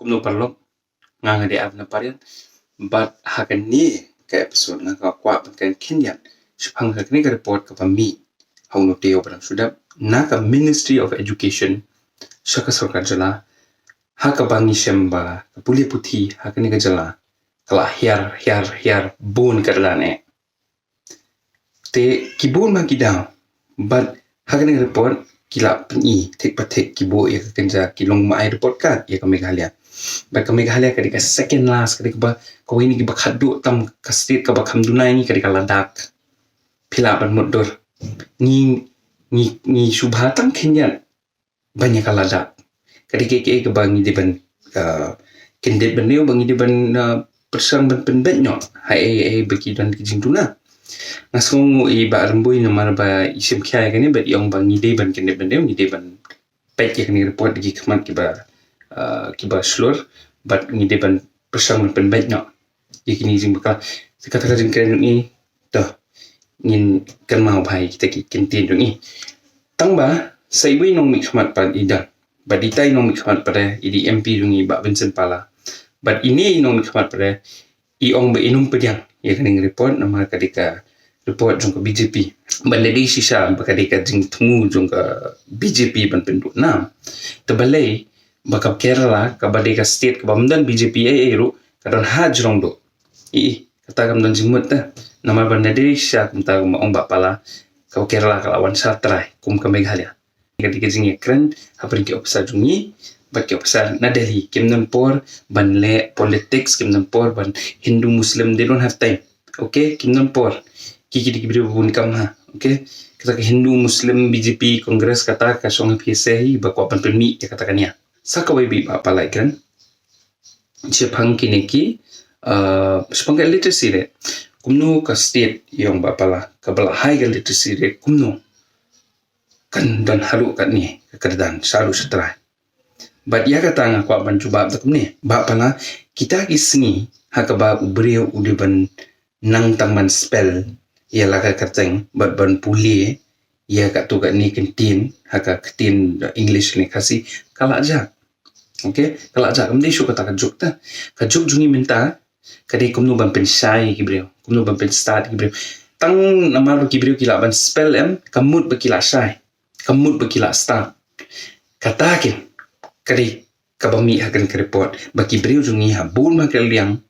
kumno Paralok nga de ab na parian but hakan ni ka episode nga ka kwa kan kinyan shpang ka ni ka report ka pami hauno teo barang sudap na ka Ministry of Education Shaka Sorkar jala haka bangi shemba ka puli puthi haka ni ka jala kala hiar bon karlane te kibon ma kidang but haka ni report kila peni tek patek kibo ya kenja kilong mai report ka ya ka Meghalaya ba ka Meghalaya ka second last ka ba ko ini ki bakhadu tam ka state ka bakham dunai ni ka Ladakh phila ban modur ni shubha tam kenyan banyak ka Ladakh ka ke bangi de ban kendet ban neu bangi de ban persang ban penbet nyo hai bagi dan kijing tuna ngasong ba remboi namar ba isim kya ka ni ba yong bangi de ban kendet ban neu ni de ban pek ya ni report di khmat ki ba slur but ni de ban persang ban penbet nyo ikini jing bakal kata jing kren ni to ngin kan mau bhai kita ki kentin ni tang ba sai wi nong mi khmat pan ida ba ditai nong mi khmat pare idi MP ni ba Vincent pala but ini nong mi khmat pare I ong ba inum pedyang ya kan report nama kadika report jong ka BJP balai sisa ba kadika jing temu jong ka BJP ban pendu na to balai ba ka Kerala ka badika state ka bamdan BJP ru kadon hajrong do kata kam dan jimut ta nama ban sisa kumta ong ba pala ka Kerala ka lawan satrai kum ka Meghalaya kadika jing ekran hapri ki opsa jungi bagi pasal na Delhi kimnon por ban le politics kimnon por ban Hindu Muslim they don't have time okay kimnon por kiki dikibri bun kam ha okay kata Hindu Muslim BJP Congress kata ka song PSI ba ko ban permi ya kata kania saka wai bi apa lai kan jepang kineki sepang literacy re kumno ka state yang ba pala ka bala high literacy re kumno kan dan halu kat ni kekerdan salu setrai but ya kata nga kwa ban cuba tak ni ba pala kita kisni haka ba ubreu udiban nang taman spell ya laka kateng bat ban puli ya kat tu kat ni kentin haka kentin English ni kasi kala aja okay kala aja kamde shu kata kajuk ta kajuk jungi minta kadi kumno ban pen Shai kibreu kumno ban pen start kibreu tang namalu kibreu kila ban spell kamut bakila Shai kamut bakila start katakin kari kabami akan ke report bagi beriu jungi ha bun ma kaliang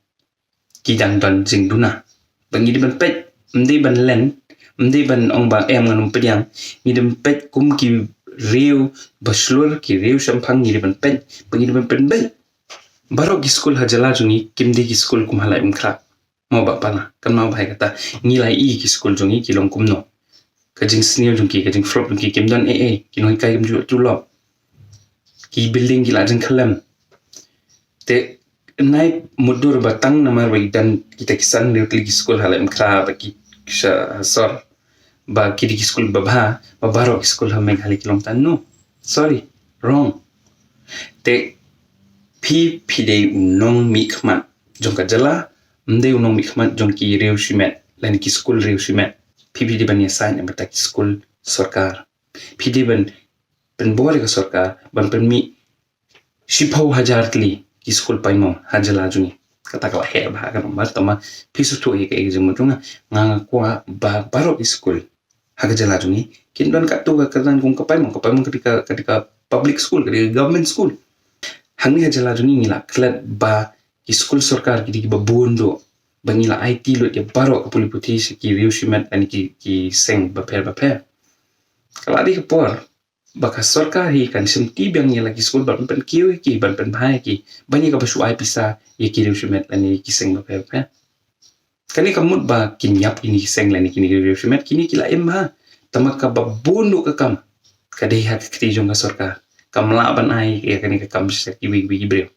kidang dan jing duna bangi di ban pet mdi ban len mdi ban ong ba em nganum pediang ni dem pet kum ki riu baslur ki riu sampang ni ban pet bangi di ban pen bet barok ki school hajala jungi kimdi ki school kum halai umkra mau ba pana kan mau bhai kata nilai ki school jungi ki long kum no kajing senior jungi kajing flop jungi kimdan kinoi kai kim ju lo ki building gila jeng kalam te nai mudur batang namar bagi dan kita kisan di kligi school halam kra bagi sor ba kidi school babha ba barok school ha Meghalaya kilom tan no sorry wrong te pide unong mi khmat jong ka jala mde unong mi khmat jong ki reu shimet lan ki school reu shimet pide ban Iasaid yang batak Skul Sorkar pide ban penbore ka Sorkar ban permi shipau hajar tli ki school paimo hajala juni kata kala he ba kan martama pisu to ke exam tunga nga kwa ba baro school hajala juni kindon ka to ka kan kung kapaimo ketika public school ketika government school hangi hajala juni ngila klat ba ki Skul Sorkar ki ba bondo bangila IT lo ya baro ka puli puti ki riushimet ani ki seng ba per kala di ke por baka Sorkar hi kan semti biang ni lagi school ban pen kiu ki ban pen bhai ki bani ka basu ai pisa ye ki riushimet ani ki seng ba pe kani kamut ba kinyap ini seng lani kini riushimet kini kila emha tamak ka babundo ka kam kadai hak kiti jong ka Sorkar kamla ban ai ya kani ka kam se ki wi bre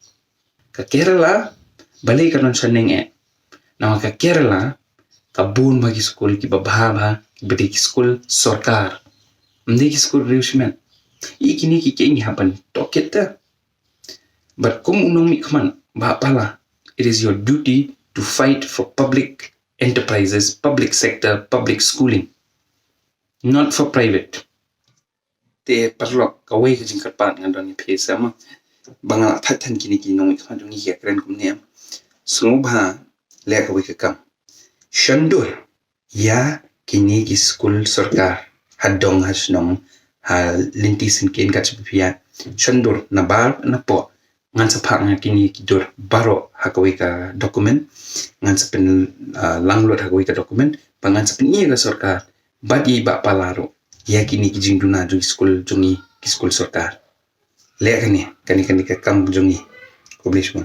ka Kerala balai kanon saneng nama ka Kerala ka bun bagi school ki babha ki bedi Skul Sorkar mde ki school riushimet ikini ki kengi hapan toketa but kum unong mi kman ba pala it is your duty to fight for public enterprises public sector public schooling not for private te Paralok kawai ka jingkat pat ngan don ni pesa ma Bangal patan kini ki nong ikha jong ya kren kum ne sungu bha le ka wi ka kam shandur ya kini ki skul sorkar hadong hasnong ha linti sin ken ka chpia shandur na bar na po ngan sa phang kini ki dur baro ha ka wi ka document ngan sa pen langlot ha ka wi ka document pangan sa pen ka sorkar bagi ba palaro ya kini ki jingduna jong skul jongi ki skul sorkar le kani ka kam jongi ko blisma